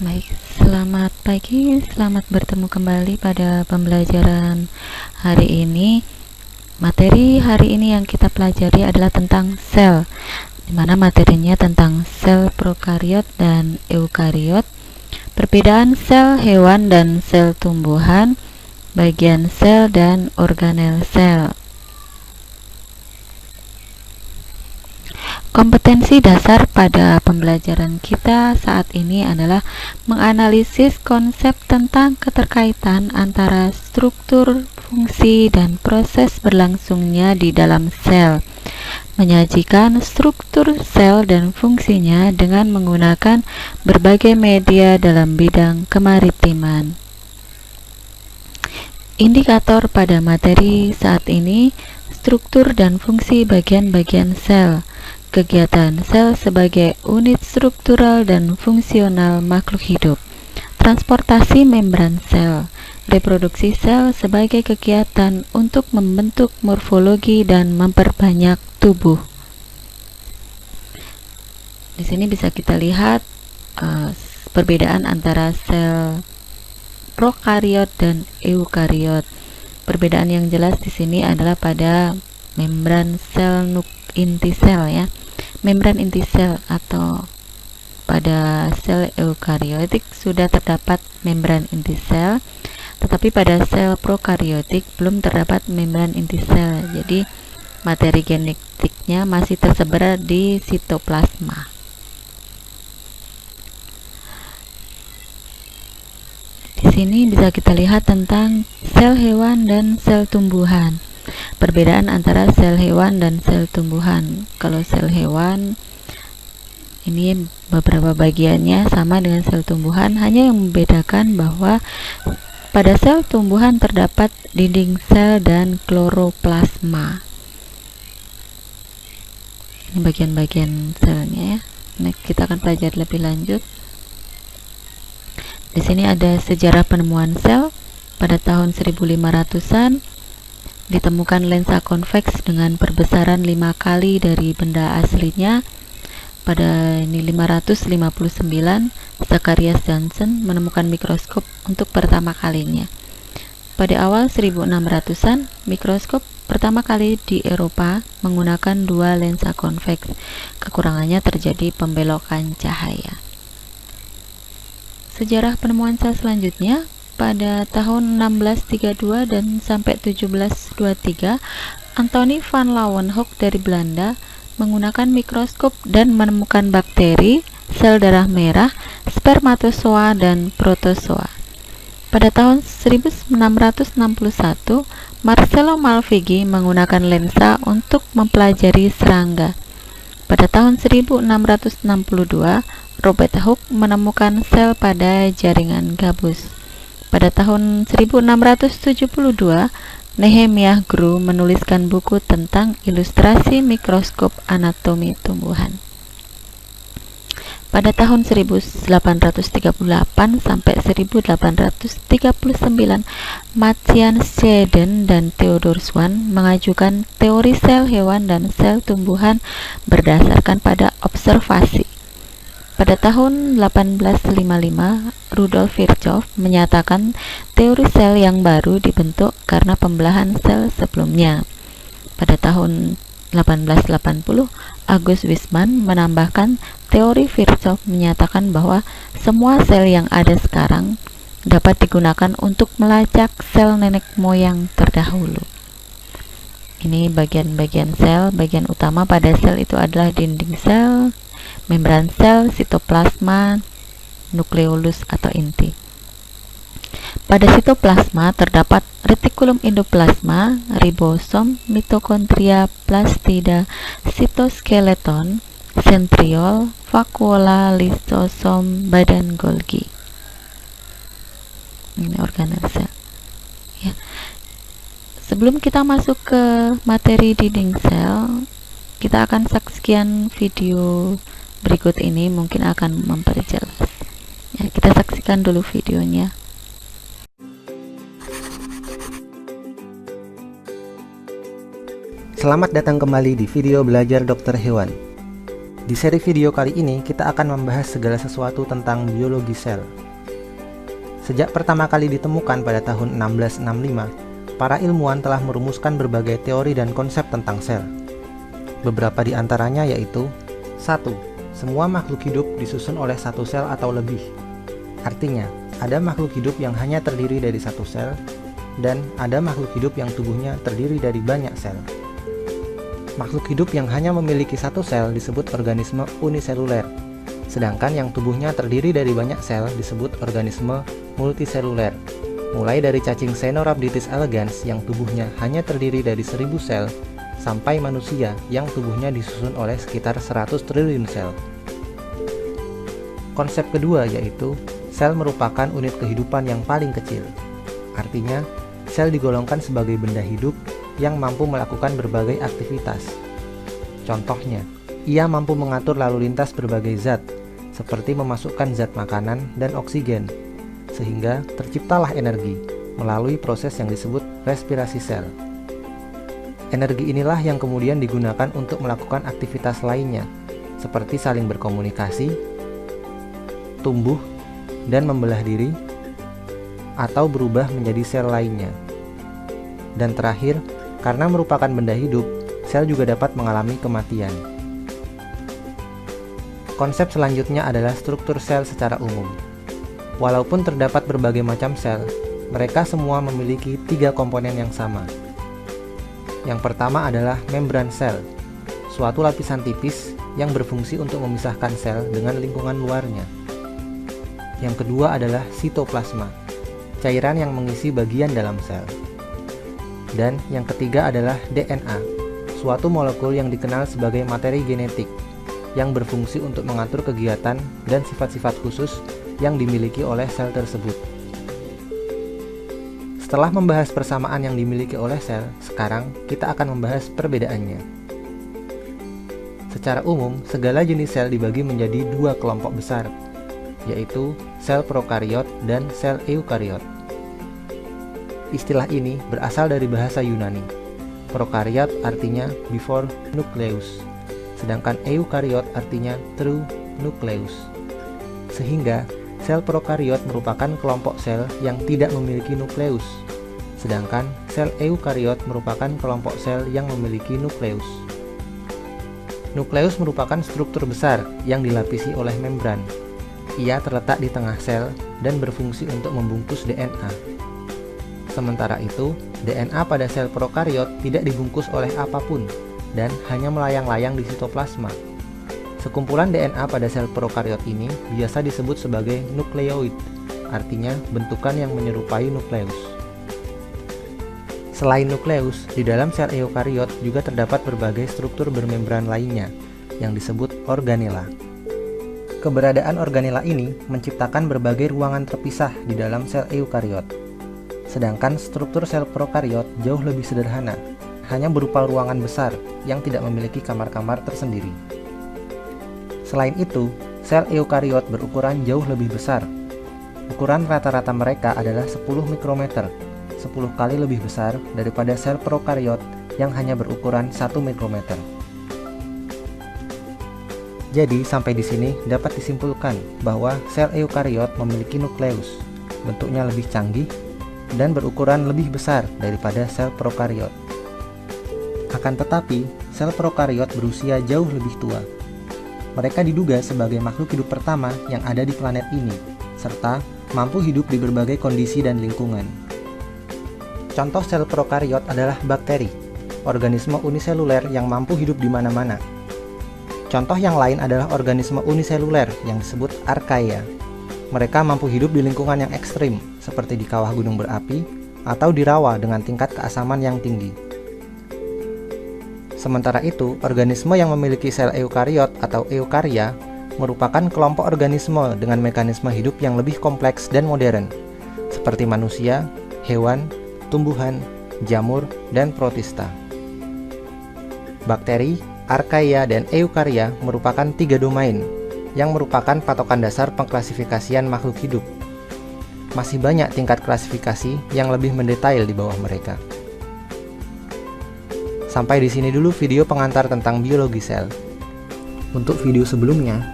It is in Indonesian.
Baik, selamat pagi, selamat bertemu kembali pada pembelajaran hari ini. Materi hari ini yang kita pelajari adalah tentang sel, di mana materinya tentang sel prokariot dan eukariot, perbedaan sel hewan dan sel tumbuhan, bagian sel dan organel sel. Kompetensi dasar pada pembelajaran kita saat ini adalah menganalisis konsep tentang keterkaitan antara struktur, fungsi, dan proses berlangsungnya di dalam sel, menyajikan struktur sel dan fungsinya dengan menggunakan berbagai media dalam bidang kemaritiman. Indikator pada materi saat ini, struktur dan fungsi bagian-bagian sel, kegiatan sel sebagai unit struktural dan fungsional makhluk hidup, transportasi membran sel, reproduksi sel sebagai kegiatan untuk membentuk morfologi dan memperbanyak tubuh. Di sini bisa kita lihat perbedaan antara sel prokariot dan eukariot. Perbedaan yang jelas di sini adalah pada membran sel inti sel ya. Membran inti sel atau pada sel eukariotik sudah terdapat membran inti sel, tetapi pada sel prokariotik belum terdapat membran inti sel. Jadi materi genetiknya masih tersebar di sitoplasma. Di sini bisa kita lihat tentang sel hewan dan sel tumbuhan. Perbedaan antara sel hewan dan sel tumbuhan. Kalau sel hewan ini beberapa bagiannya sama dengan sel tumbuhan, hanya yang membedakan bahwa pada sel tumbuhan terdapat dinding sel dan kloroplasma. Ini bagian-bagian selnya ya. Nah, kita akan pelajari lebih lanjut. Di sini ada sejarah penemuan sel. Pada tahun 1500-an ditemukan lensa konveks dengan perbesaran 5 kali dari benda aslinya. Pada 559, Zacharias Janssen menemukan mikroskop untuk pertama kalinya. Pada awal 1600-an, mikroskop pertama kali di Eropa menggunakan 2 lensa konveks. Kekurangannya terjadi pembelokan cahaya. Sejarah penemuan sel selanjutnya, pada tahun 1632 dan sampai 1723, Anthony van Leeuwenhoek dari Belanda menggunakan mikroskop dan menemukan bakteri, sel darah merah, spermatozoa dan protozoa. Pada tahun 1661, Marcello Malpighi menggunakan lensa untuk mempelajari serangga. Pada tahun 1662, Robert Hooke menemukan sel pada jaringan gabus. Pada tahun 1672, Nehemiah Grew menuliskan buku tentang ilustrasi mikroskop anatomi tumbuhan. Pada tahun 1838 sampai 1839, Matthias Schleiden dan Theodor Schwann mengajukan teori sel hewan dan sel tumbuhan berdasarkan pada observasi. Pada tahun 1855, Rudolf Virchow menyatakan teori sel yang baru dibentuk karena pembelahan sel sebelumnya. Pada tahun 1880, August Weismann menambahkan teori Virchow menyatakan bahwa semua sel yang ada sekarang dapat digunakan untuk melacak sel nenek moyang terdahulu. Ini bagian-bagian sel. Bagian utama pada sel itu adalah dinding sel, membran sel, sitoplasma, nukleolus atau inti. Pada sitoplasma terdapat retikulum endoplasma, ribosom, mitokondria, plastida, sitoskeleton, sentriol, vakuola, lisosom, badan Golgi. Ini organel sel. Ya. Sebelum kita masuk ke materi dinding sel, kita akan saksikan video berikut ini, mungkin akan memperjelas. Ya, kita saksikan dulu videonya. Selamat datang kembali di video belajar dokter hewan. Di seri video kali ini kita akan membahas segala sesuatu tentang biologi sel. Sejak pertama kali ditemukan pada tahun 1665, para ilmuwan telah merumuskan berbagai teori dan konsep tentang sel. Beberapa di antaranya yaitu 1. Semua makhluk hidup disusun oleh satu sel atau lebih. Artinya, ada makhluk hidup yang hanya terdiri dari satu sel, dan ada makhluk hidup yang tubuhnya terdiri dari banyak sel. Makhluk hidup yang hanya memiliki satu sel disebut organisme uniseluler, sedangkan yang tubuhnya terdiri dari banyak sel disebut organisme multiseluler. Mulai dari cacing Caenorhabditis elegans yang tubuhnya hanya terdiri dari 1000 sel, sampai manusia yang tubuhnya disusun oleh sekitar 100 triliun sel. Konsep kedua yaitu sel merupakan unit kehidupan yang paling kecil. Artinya, sel digolongkan sebagai benda hidup yang mampu melakukan berbagai aktivitas. Contohnya, ia mampu mengatur lalu lintas berbagai zat, seperti memasukkan zat makanan dan oksigen, sehingga terciptalah energi melalui proses yang disebut respirasi sel. Energi inilah yang kemudian digunakan untuk melakukan aktivitas lainnya, seperti saling berkomunikasi, tumbuh, dan membelah diri, atau berubah menjadi sel lainnya. Dan terakhir, karena merupakan benda hidup, sel juga dapat mengalami kematian. Konsep selanjutnya adalah struktur sel secara umum. Walaupun terdapat berbagai macam sel, mereka semua memiliki 3 komponen yang sama. Yang pertama adalah membran sel, suatu lapisan tipis yang berfungsi untuk memisahkan sel dengan lingkungan luarnya. Yang kedua adalah sitoplasma, cairan yang mengisi bagian dalam sel. Dan yang ketiga adalah DNA, suatu molekul yang dikenal sebagai materi genetik, yang berfungsi untuk mengatur kegiatan dan sifat-sifat khusus yang dimiliki oleh sel tersebut. Setelah membahas persamaan yang dimiliki oleh sel, sekarang kita akan membahas perbedaannya. Secara umum, segala jenis sel dibagi menjadi 2 kelompok besar, yaitu sel prokariot dan sel eukariot. Istilah ini berasal dari bahasa Yunani. Prokariot artinya before nucleus, sedangkan eukariot artinya through nucleus. Sehingga, sel prokariot merupakan kelompok sel yang tidak memiliki nukleus, sedangkan sel eukariot merupakan kelompok sel yang memiliki nukleus. Nukleus merupakan struktur besar yang dilapisi oleh membran. Ia terletak di tengah sel dan berfungsi untuk membungkus DNA. Sementara itu, DNA pada sel prokariot tidak dibungkus oleh apapun dan hanya melayang-layang di sitoplasma. Sekumpulan DNA pada sel prokariot ini biasa disebut sebagai nukleoid, artinya bentukan yang menyerupai nukleus. Selain nukleus, di dalam sel eukariot juga terdapat berbagai struktur bermembran lainnya yang disebut organela. Keberadaan organela ini menciptakan berbagai ruangan terpisah di dalam sel eukariot. Sedangkan struktur sel prokariot jauh lebih sederhana, hanya berupa ruangan besar yang tidak memiliki kamar-kamar tersendiri. Selain itu, sel eukariot berukuran jauh lebih besar. Ukuran rata-rata mereka adalah 10 mikrometer, 10 kali lebih besar daripada sel prokariot yang hanya berukuran 1 mikrometer. Jadi, sampai di sini dapat disimpulkan bahwa sel eukariot memiliki nukleus, bentuknya lebih canggih, dan berukuran lebih besar daripada sel prokariot. Akan tetapi, sel prokariot berusia jauh lebih tua. Mereka diduga sebagai makhluk hidup pertama yang ada di planet ini, serta mampu hidup di berbagai kondisi dan lingkungan. Contoh sel prokariot adalah bakteri, organisme uniseluler yang mampu hidup di mana-mana. Contoh yang lain adalah organisme uniseluler yang disebut archaea. Mereka mampu hidup di lingkungan yang ekstrim, seperti di kawah gunung berapi, atau di rawa dengan tingkat keasaman yang tinggi. Sementara itu, organisme yang memiliki sel eukariot atau eukarya merupakan kelompok organisme dengan mekanisme hidup yang lebih kompleks dan modern, seperti manusia, hewan, tumbuhan, jamur, dan protista. Bakteri, archaea, dan eukarya merupakan 3 domain yang merupakan patokan dasar pengklasifikasian makhluk hidup. Masih banyak tingkat klasifikasi yang lebih mendetail di bawah mereka. Sampai di sini dulu video pengantar tentang biologi sel. Untuk video sebelumnya,